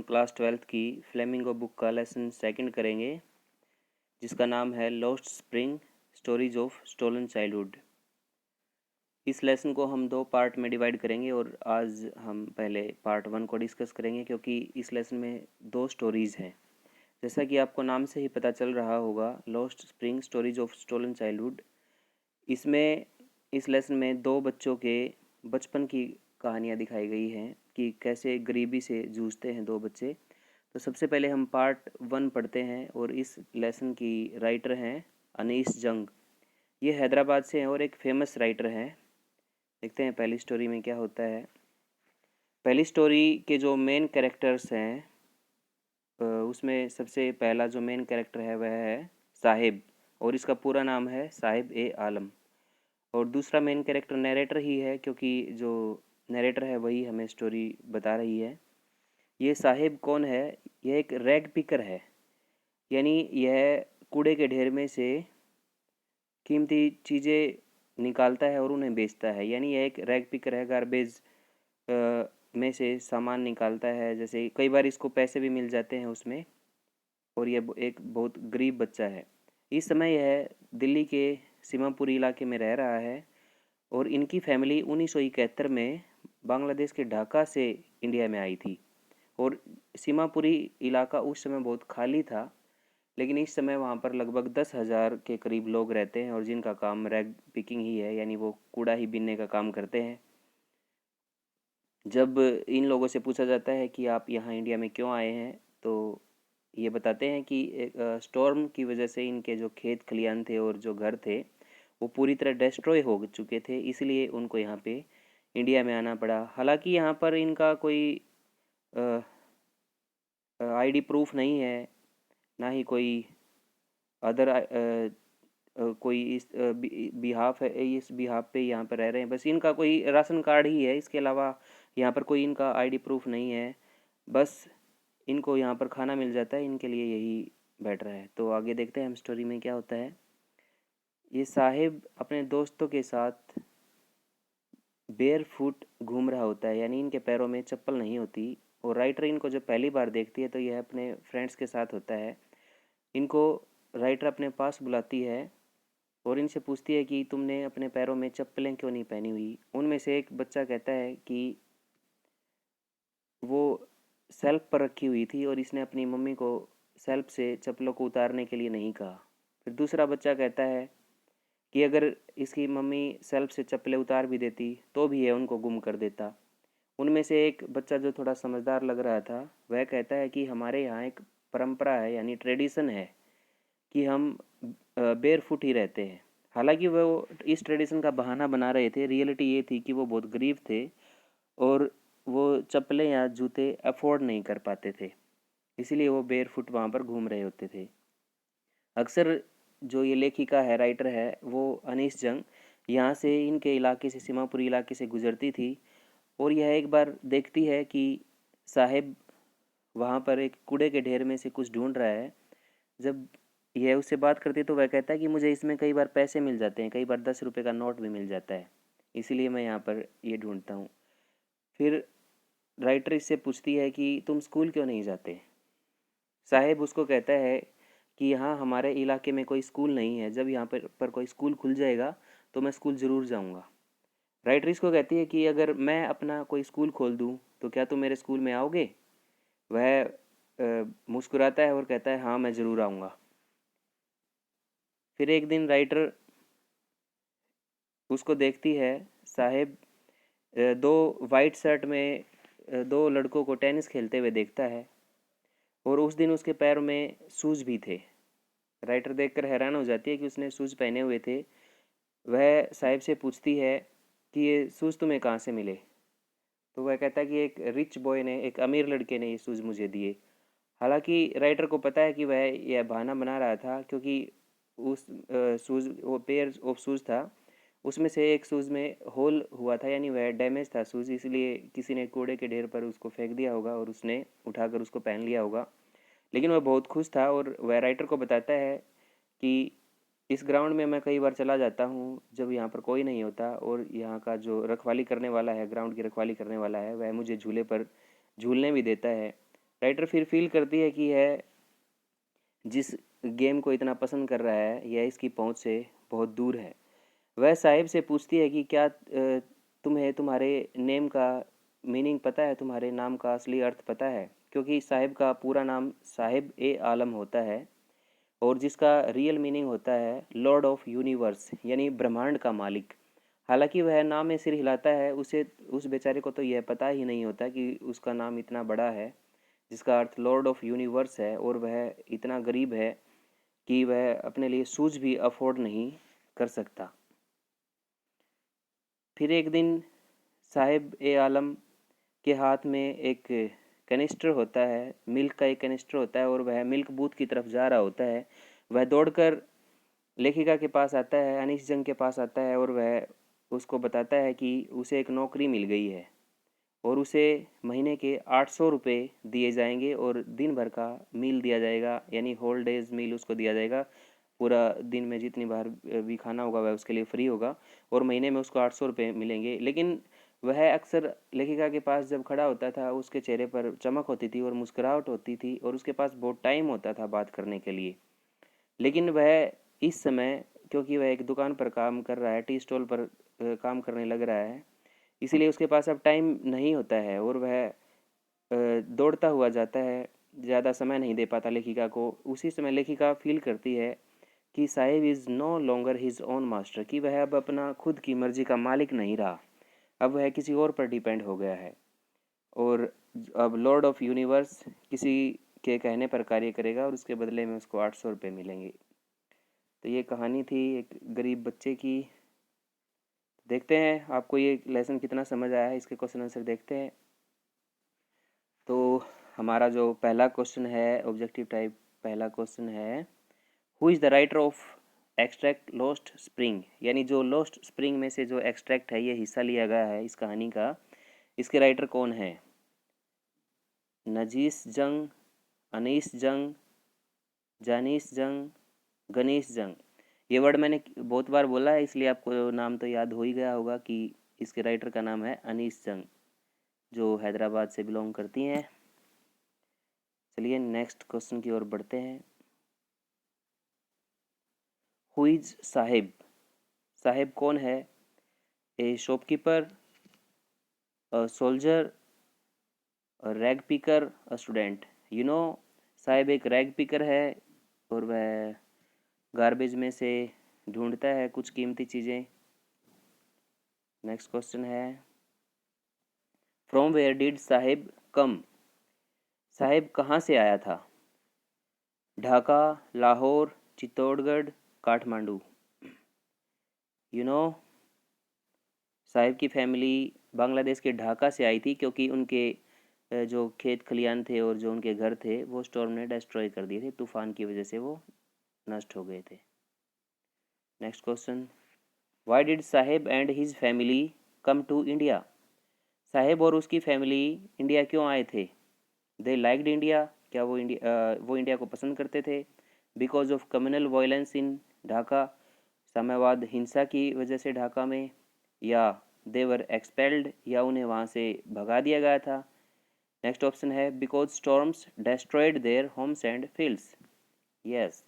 Class 12th की Flamingo book का lesson second करेंगे, जिसका नाम है Lost Spring Stories of Stolen Childhood. इस लेसन को हम दो पार्ट में डिवाइड करेंगे और आज हम पहले पार्ट 1 को डिस्कस करेंगे, क्योंकि इस लेसन में दो स्टोरीज़ हैं। जैसा कि आपको नाम से ही पता चल रहा होगा, Lost Spring Stories of Stolen Childhood. इसमें इस लेसन में दो बच्चों के बचपन की कहानियाँ दिखाई गई हैं कि कैसे गरीबी से जूझते हैं दो बच्चे। तो सबसे पहले हम पार्ट 1 पढ़ते हैं और इस लेसन की राइटर हैं अनीस जंग। ये हैदराबाद से हैं और एक फेमस राइटर हैं। देखते हैं पहली स्टोरी में क्या होता है। पहली स्टोरी के जो मेन कैरेक्टर्स हैं, उसमें सबसे पहला जो मेन कैरेक्टर है वह है साहिब, और इसका पूरा नाम है साहिब ए आलम। और दूसरा मेन कैरेक्टर नरेटर ही है, क्योंकि जो नरेटर है वही हमें स्टोरी बता रही है। ये साहिब कौन है? यह एक रैग पिकर है, यानी यह कूड़े के ढेर में से कीमती चीज़ें निकालता है और उन्हें बेचता है। यानी यह एक रैग पिकर है, गार्बेज में से सामान निकालता है। जैसे कई बार इसको पैसे भी मिल जाते हैं उसमें, और यह एक बहुत गरीब बच्चा है। इस समय यह दिल्ली के सीमापुरी इलाके में रह रहा है, और इनकी फैमिली 1971 में बांग्लादेश के ढाका से इंडिया में आई थी। और सीमापुरी इलाका उस समय बहुत खाली था, लेकिन इस समय वहाँ पर लगभग 10,000 के करीब लोग रहते हैं, और जिनका काम रैग पिकिंग ही है, यानी वो कूड़ा ही बीनने का काम करते हैं। जब इन लोगों से पूछा जाता है कि आप यहाँ इंडिया में क्यों आए हैं, तो ये बताते हैं कि एक स्टॉर्म की वजह से इनके जो खेत खलियान थे और जो घर थे वो पूरी तरह डिस्ट्रॉय हो चुके थे, इसलिए उनको यहाँ पे इंडिया में आना पड़ा। हालांकि यहाँ पर इनका कोई आईडी प्रूफ नहीं है, ना ही कोई अदर कोई इस बिहाफ है, इस बिहाफ पे यहाँ पर रह रहे हैं। बस इनका कोई राशन कार्ड ही है, इसके अलावा यहाँ पर कोई इनका आईडी प्रूफ नहीं है। बस इनको यहाँ पर खाना मिल जाता है, इनके लिए यही बेटर है। तो आगे देखते हैं हम स्टोरी में क्या होता है। ये साहिब अपने दोस्तों के साथ बेयर फुट घूम रहा होता है, यानी इनके पैरों में चप्पल नहीं होती। और राइटर इनको जब पहली बार देखती है तो यह अपने फ्रेंड्स के साथ होता है। इनको राइटर अपने पास बुलाती है और इनसे पूछती है कि तुमने अपने पैरों में चप्पलें क्यों नहीं पहनी हुई। उनमें से एक बच्चा कहता है कि वो सेल्फ पर रखी हुई थी और इसने अपनी मम्मी को सेल्फ से चप्पलों को उतारने के लिए नहीं कहा। फिर दूसरा बच्चा कहता है कि अगर इसकी मम्मी सेल्फ से चप्पलें उतार भी देती तो भी यह उनको गुम कर देता। उनमें से एक बच्चा जो थोड़ा समझदार लग रहा था वह कहता है कि हमारे यहाँ एक परंपरा है, यानी ट्रेडिशन है कि हम बेयर फुट ही रहते हैं। हालांकि वो इस ट्रेडिशन का बहाना बना रहे थे, रियलिटी ये थी कि वो बहुत गरीब थे और वो चप्पलें या जूते अफोर्ड नहीं कर पाते थे, इसीलिए वो बेयर फुट वहाँ पर घूम रहे होते थे। अक्सर जो ये लेखिका है, राइटर है, वो अनीस जंग यहाँ से इनके इलाके से, सीमापुरी इलाके से गुजरती थी, और यह एक बार देखती है कि साहिब वहाँ पर एक कूड़े के ढेर में से कुछ ढूंढ रहा है। जब यह उससे बात करती है तो वह कहता है कि मुझे इसमें कई बार पैसे मिल जाते हैं, कई बार 10 रुपये का नोट भी मिल जाता है, इसीलिए मैं यहाँ पर ये ढूंढता हूँ। फिर राइटर इससे पूछती है कि तुम स्कूल क्यों नहीं जाते। साहिब उसको कहता है कि यहाँ हमारे इलाके में कोई स्कूल नहीं है, जब यहाँ पर कोई स्कूल खुल जाएगा तो मैं स्कूल ज़रूर जाऊँगा। राइटर इसको कहती है कि अगर मैं अपना कोई स्कूल खोल दूँ तो क्या तुम मेरे स्कूल में आओगे। वह मुस्कुराता है और कहता है हाँ, मैं ज़रूर आऊँगा। फिर एक दिन राइटर उसको देखती है, साहिब दो वाइट शर्ट में दो लड़कों को टेनिस खेलते हुए देखता है, और उस दिन उसके पैरों में शूज़ भी थे। राइटर देखकर हैरान हो जाती है कि उसने शूज़ पहने हुए थे। वह साहिब से पूछती है कि ये शूज़ तुम्हें कहाँ से मिले। तो वह कहता है कि एक रिच बॉय ने, एक अमीर लड़के ने ये शूज़ मुझे दिए। हालांकि राइटर को पता है कि वह यह बहाना बना रहा था, क्योंकि उस शूज़, वो पेयर ऑफ शूज़ था, उसमें से एक शूज़ में होल हुआ था, यानी वह डैमेज था शूज़, इसलिए किसी ने कूड़े के ढेर पर उसको फेंक दिया होगा और उसने उठाकर उसको पहन लिया होगा। लेकिन वह बहुत खुश था और वह राइटर को बताता है कि इस ग्राउंड में मैं कई बार चला जाता हूँ जब यहाँ पर कोई नहीं होता, और यहाँ का जो रखवाली करने वाला है, ग्राउंड की रखवाली करने वाला है, वह मुझे झूले पर झूलने भी देता है। राइटर फिर फील करती है कि यह जिस गेम को इतना पसंद कर रहा है यह इसकी पहुंच से बहुत दूर है। वह साहिब से पूछती है कि क्या तुम्हें तुम्हारे नेम का मीनिंग पता है, तुम्हारे नाम का असली अर्थ पता है, क्योंकि साहिब का पूरा नाम साहिब ए आलम होता है और जिसका रियल मीनिंग होता है लॉर्ड ऑफ यूनिवर्स यानी ब्रह्मांड का मालिक। हालांकि वह नाम में सिर हिलाता है, उसे उस बेचारे को तो यह पता ही नहीं होता कि उसका नाम इतना बड़ा है जिसका अर्थ लॉर्ड ऑफ यूनिवर्स है और वह इतना गरीब है कि वह अपने लिए शूज भी अफोर्ड नहीं कर सकता। फिर एक दिन साहिब ए आलम के हाथ में एक कैनिस्टर होता है, मिल्क का एक कैनिस्टर होता है और वह मिल्क बूथ की तरफ जा रहा होता है। वह दौड़कर लेखिका के पास आता है, अनीस जंग के पास आता है और वह उसको बताता है कि उसे एक नौकरी मिल गई है और उसे महीने के 800 रुपये दिए जाएंगे और दिन भर का मील दिया जाएगा, यानी होल डेज मील उसको दिया जाएगा। पूरा दिन में जितनी बार भी खाना होगा वह उसके लिए फ्री होगा और महीने में उसको 800 रुपये मिलेंगे। लेकिन वह अक्सर लेखिका के पास जब खड़ा होता था उसके चेहरे पर चमक होती थी और मुस्कुराहट होती थी और उसके पास बहुत टाइम होता था बात करने के लिए। लेकिन वह इस समय, क्योंकि वह एक दुकान पर काम कर रहा है, टी स्टॉल पर काम करने लग रहा है, इसीलिए उसके पास अब टाइम नहीं होता है और वह दौड़ता हुआ जाता है, ज़्यादा समय नहीं दे पाता लेखिका को। उसी समय लेखिका फील करती है कि Saheb is no longer his own master, कि वह अब अपना खुद की मर्जी का मालिक नहीं रहा, अब वह किसी और पर डिपेंड हो गया है और अब लॉर्ड ऑफ यूनिवर्स किसी के कहने पर कार्य करेगा और उसके बदले में उसको 800 रुपये मिलेंगे। तो ये कहानी थी एक गरीब बच्चे की। देखते हैं आपको ये लेसन कितना समझ आया है, इसके क्वेश्चन आंसर देखते हैं। तो हमारा जो पहला क्वेश्चन है ऑब्जेक्टिव टाइप पहला क्वेश्चन है, who is the writer of extract lost spring, यानी जो लॉस्ट स्प्रिंग में से जो एक्सट्रैक्ट है, ये हिस्सा लिया गया है इस कहानी का, इसके राइटर कौन है? नजीस जंग, अनीस जंग, जानीस जंग, गणेश जंग। ये वर्ड मैंने बहुत बार बोला है इसलिए आपको नाम तो याद हो ही गया होगा कि इसके राइटर का नाम है अनीस जंग, जो हैदराबाद से बिलोंग करती हैं। चलिए नेक्स्ट क्वेश्चन की ओर बढ़ते हैं। हु इज साहिब, साहिब कौन है? ए shopkeeper, a soldier, a rag picker, a student. You know Sahib एक रैग पिकर है और वह गार्बेज में से ढूंढता है कुछ कीमती चीज़ें। नेक्स्ट क्वेश्चन है, फ्रॉम वेयर डिड साहिब कम, साहिब कहाँ से आया था? ढाका, लाहौर, चित्तौड़गढ़, काठमांडू। यू नो साहिब की फैमिली बांग्लादेश के ढाका से आई थी क्योंकि उनके जो खेत खलियान थे और जो उनके घर थे वो स्टॉर्म ने डिस्ट्रॉय कर दिए थे, तूफान की वजह से वो नष्ट हो गए थे। Next question, why did Saheb and his family come to India, Saheb और उसकी फैमिली इंडिया क्यों आए थे? दे लाइक्ड इंडिया, क्या वो इंडिया को पसंद करते थे? Because of communal violence in Dhaka, साम्यवाद हिंसा की वजह से ढाका में, या दे वर एक्सपेल्ड, या उन्हें वहाँ से भगा दिया गया था। नेक्स्ट ऑप्शन है because storms destroyed their homes and fields. Yes,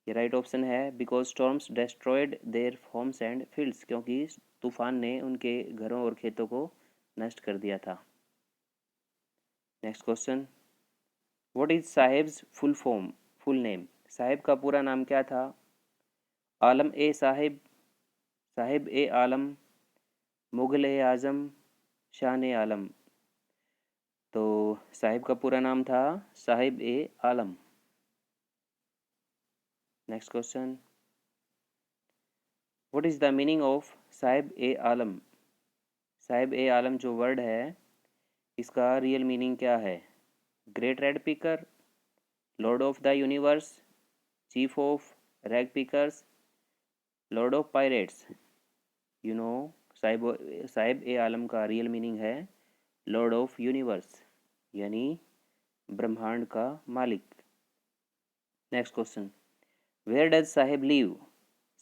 ये राइट ऑप्शन है, because storms destroyed their homes and fields, क्योंकि तूफान ने उनके घरों और खेतों को नष्ट कर दिया था। Next question, what is sahibs full name, Sahib का पूरा नाम क्या था? आलम ए साहिब, साहिब ए आलम, मुगल ए आज़म, शान ए आलम। तो साहिब का पूरा नाम था Saheb e Alam. Next question, what is the meaning of Saheb e Alam, Saheb e Alam जो वर्ड है इसका रियल मीनिंग क्या है? Great red picker, lord of the universe, chief of rag pickers, lord of pirates. You know Saheb e Alam का रियल मीनिंग है लॉर्ड ऑफ यूनिवर्स, यानी ब्रह्मांड का मालिक। Next question, where does Saheb live,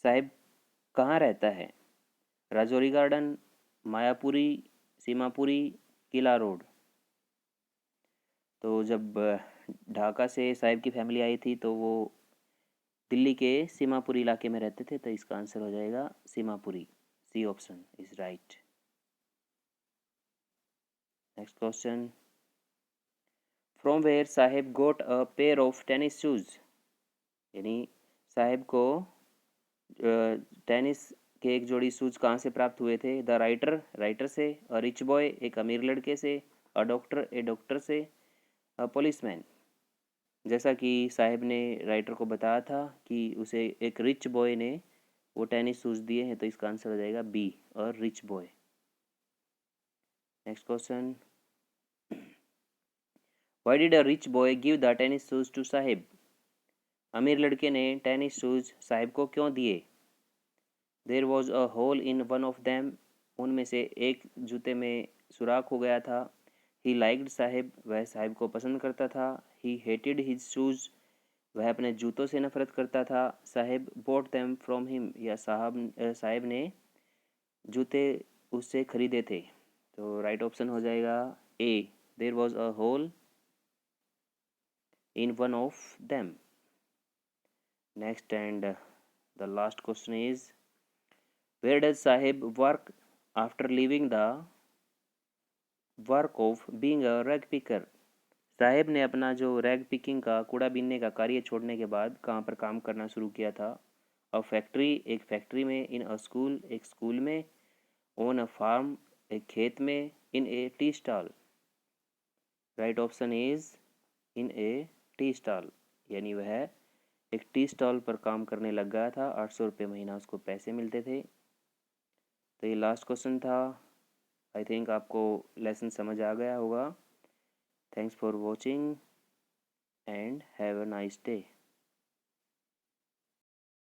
Saheb कहाँ रहता है? राजौरी गार्डन, मायापुरी, सीमापुरी, किला रोड। तो जब ढाका से साहिब की फैमिली आई थी तो वो दिल्ली के सीमापुरी इलाके में रहते थे, तो इसका आंसर हो जाएगा Seemapuri. C option is right. Next question, from where Saheb got a pair of tennis shoes, यानी साहिब को टेनिस के एक जोड़ी शूज कहाँ से प्राप्त हुए थे? द राइटर से, अ रिच बॉय एक अमीर लड़के से, अ डॉक्टर से, अ पुलिसमैन। जैसा कि साहिब ने राइटर को बताया था कि उसे एक रिच बॉय ने वो टेनिस शूज दिए हैं, तो इसका आंसर हो जाएगा बी, और rich boy. Next question, why did a rich boy give the tennis shoes to Saheb? अमीर लड़के ने टेनिस शूज साहिब को क्यों दिए? There was a hole in one of them, उनमें से एक जूते में सुराख हो गया था। ही लाइक्ड साहिब, वह साहिब को पसंद करता था। ही हेटेड हिज शूज, वह अपने जूतों से नफरत करता था। Sahib boat them from him, या साहिब ने जूते उससे खरीदे थे। तो राइट ऑप्शन हो जाएगा A, there was a hole in one of them. Next and the last question is, where does Saheb work after living the work of being a rag picker? Saheb ने अपना जो रैग पिकिंग का, कूड़ा बीनने का कार्य छोड़ने के बाद कहाँ पर काम करना शुरू किया था? अ फैक्ट्री, एक फैक्ट्री में, इन अ स्कूल, एक स्कूल में, ऑन अ फार्म, एक खेत में, in a tea stall. Right option is in a tea stall, यानी वह एक टी स्टॉल पर काम करने लग गया था। 800 रुपये महीना उसको पैसे मिलते थे। तो ये लास्ट क्वेश्चन था। आई थिंक आपको लेसन समझ आ गया होगा। Thanks for watching and have a nice day.